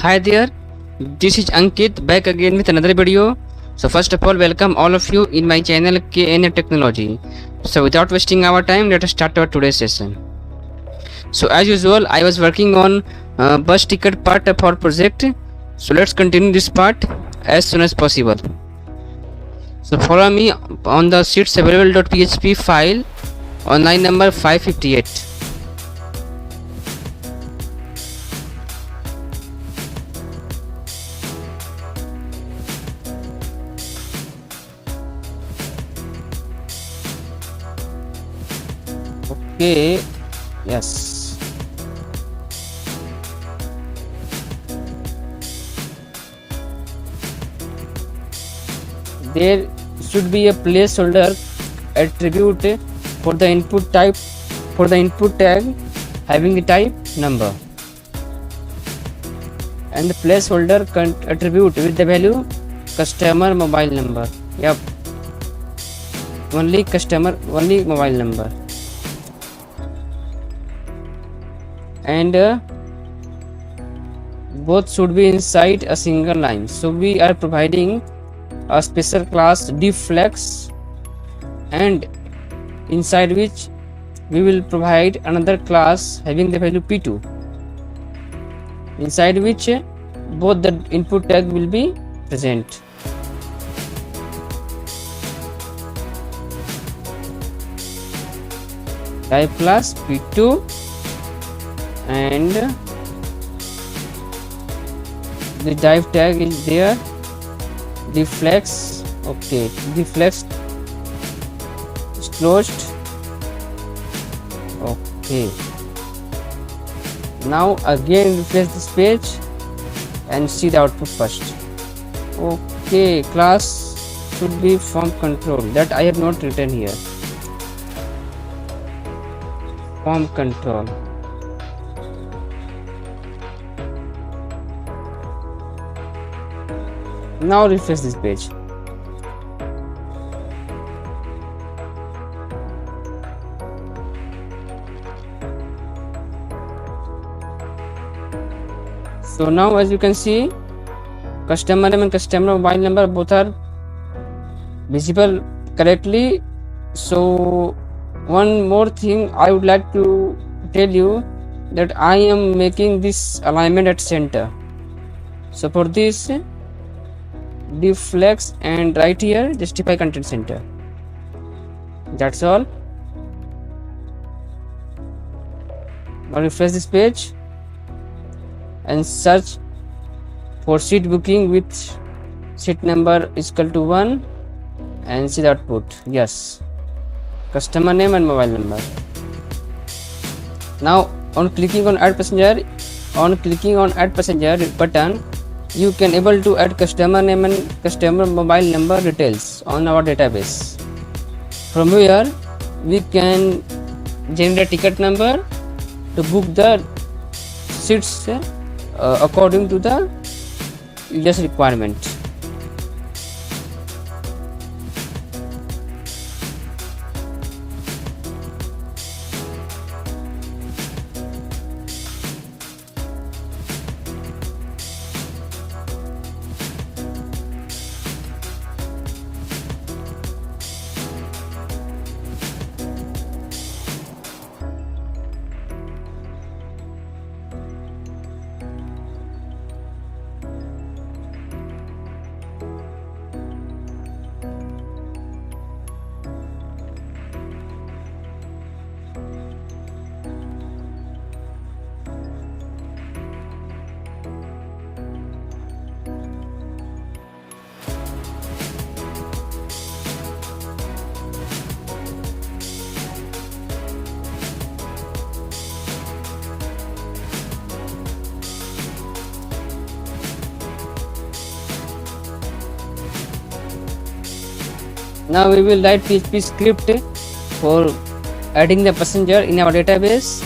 Hi there, this is Ankit back again with another video. So first of all, welcome all of you in my channel KN Technology. So without wasting our time, let us start our today's session. So as usual, I was working on bus ticket part of our project. So let's continue this part as soon as possible. So follow me on the sheets available.php file on line number 558. Okay, yes. There should be a placeholder attribute for the input type, for the input tag having the type number, and the placeholder attribute with the value customer mobile number. Yep, only customer, only mobile number. And both should be inside a single line. So we are providing a special class dflex, and inside which we will provide another class having the value p2, inside which both the input tag will be present. Type class p2, and the div tag is there, dflex. Okay, dflex is closed. Okay, now again refresh this page and see the output first. Okay, class should be form control, that I have not written here. Form control. Now refresh this page. So now as you can see, customer name and customer mobile number both are visible correctly. So one more thing I would like to tell you, that I am making this alignment at center. So for this, dflex and right here justify content center. That's all. Now refresh this page and search for seat booking with seat number is equal to 1 and see the output. Yes, customer name and mobile number. Now on clicking on add passenger, button, you can able to add customer name and customer mobile number details on our database. From here we can generate ticket number to book the seats according to the user's requirement. Now we will write PHP script for adding the passenger in our database.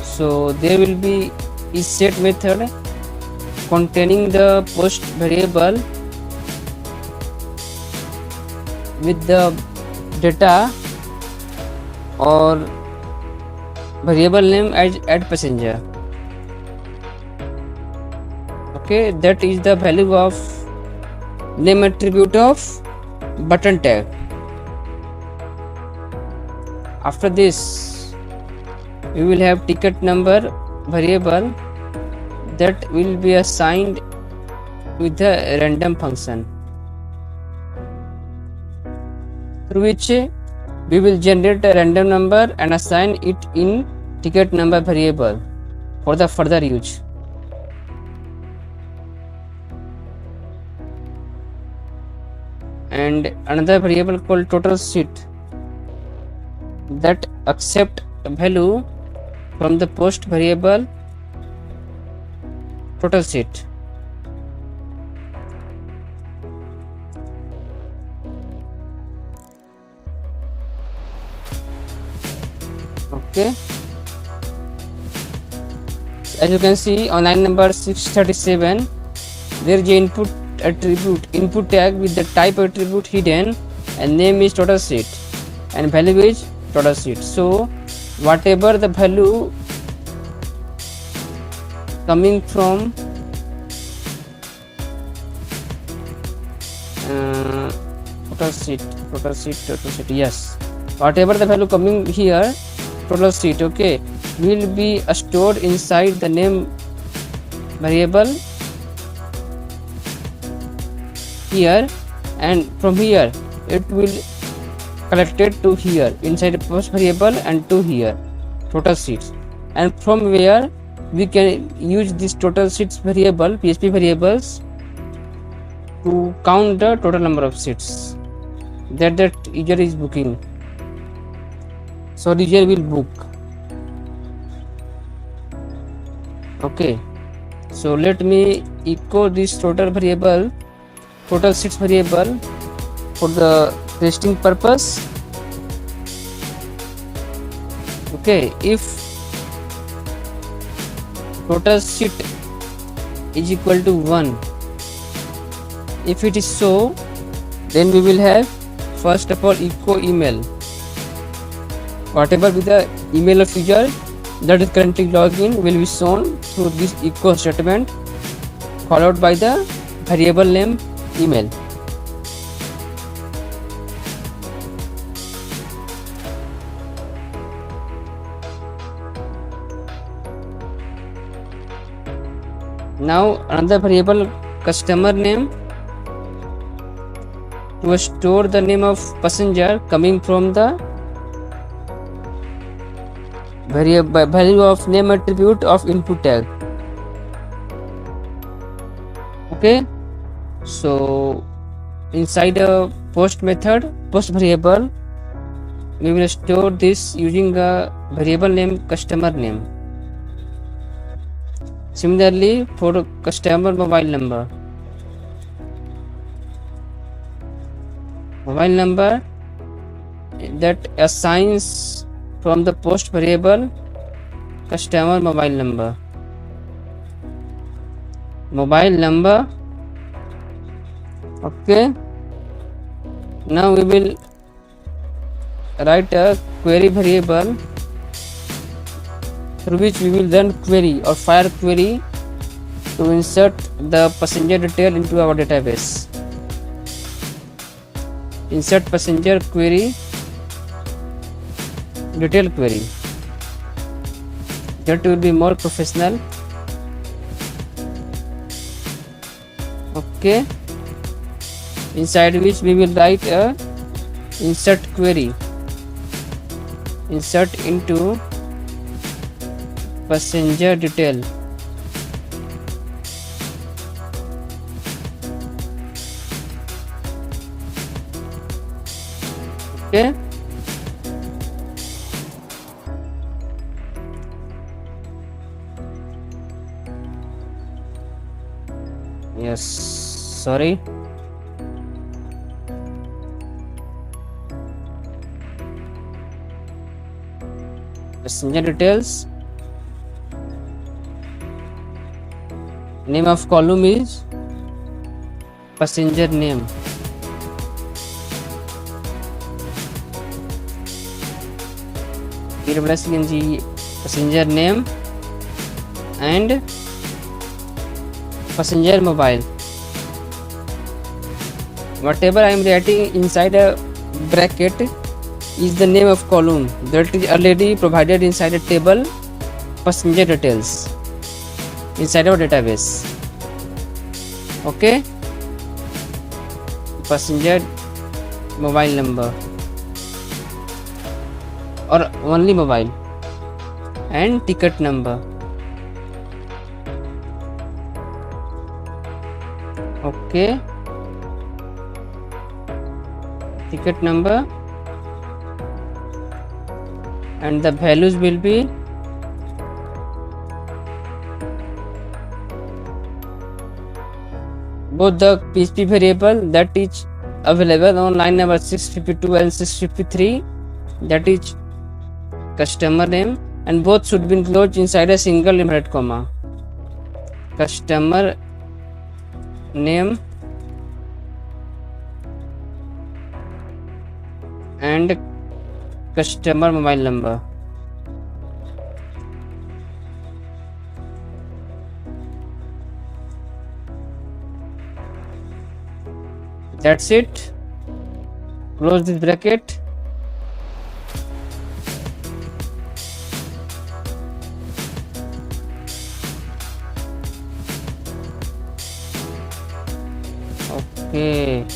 So there will be is set method containing the post variable with the data or variable name as add passenger. Okay, that is the value of name attribute of button tag. After this, we will have ticket number variable that will be assigned with the random function, through which we will generate a random number and assign it in ticket number variable for the further use. And another variable called total seat that accept value from the post variable total seat. Okay, as you can see on line number 637, there is a input tag with the type attribute hidden and name is total seat and value is total seat. So whatever the value coming from total seat, yes, whatever the value coming here, total seat, okay, will be stored inside the name variable here, and from here it will collected to here inside the post variable and to here total seats, and from where we can use this total seats variable, PHP variables, to count the total number of seats that user is booking. So user will book. Okay, so let me echo this total seats variable for the testing purpose. Okay, if total seat is equal to 1, if it is so, then we will have first of all echo email, whatever with the email of user that is currently logged in will be shown through this echo statement, followed by the variable name email. Now another variable customer name to store the name of passenger coming from the value of name attribute of input tag. Okay, so inside a post variable, we will store this using a variable name customer name. Similarly, for customer mobile number that assigns from the post variable customer mobile number. Okay, now we will write a query variable through which we will run query or fire query to insert the passenger detail into our database. Insert passenger query detail query. That will be more professional. Okay, inside which we will write a insert query, insert into passenger detail. Okay, yes, sorry, passenger details. Name of column is passenger name. passenger name and passenger mobile. Whatever I am writing inside a bracket is the name of column that is already provided inside a table passenger details inside our database. Okay, passenger mobile number or only mobile and ticket number. Okay, ticket number and the values will be both the PHP variable that is available on line number 652 and 653, that is customer name, and both should be enclosed inside a single inverted comma. Customer name and customer mobile number. That's it. Close this bracket. Okay.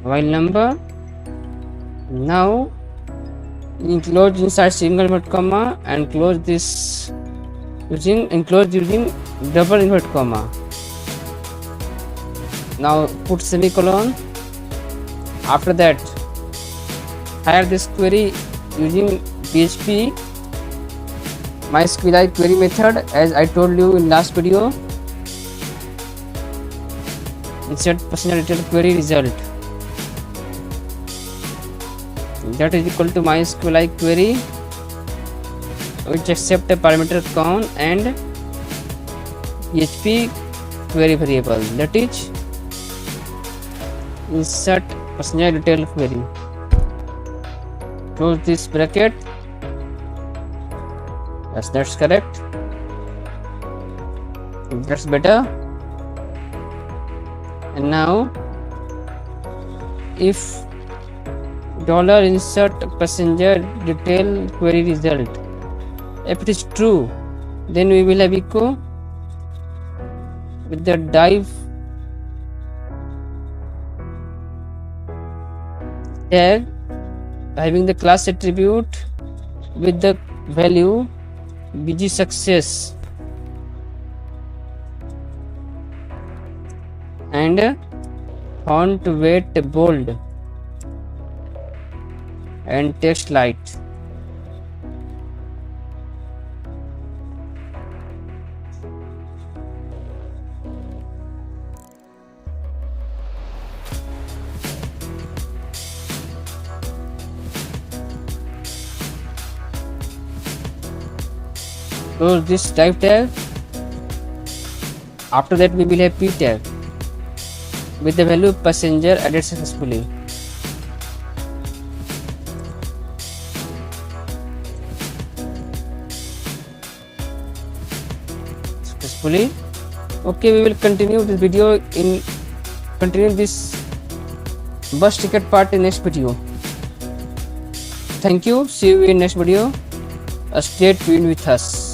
Mobile number. Now enclose inside single inverted comma and close this using double inverted comma. Now put semicolon. After that, hire this query using PHP MySQLi query method as I told you in last video. Insert passenger detail query result. That is equal to MySQLi query which accept a parameter count and PHP query variable, that is insert passenger detail query. Close this bracket. Yes, that's correct. That's better. And now if $insert passenger detail query result, if it is true, then we will have echo with the div tag having the class attribute with the value bg success and font weight bold and text light. Close this div tag. After that we will have p tag with the value passenger added successfully. Okay, we will continue this video in this bus ticket part in next video. Thank you. See you in next video. Stay tuned with us.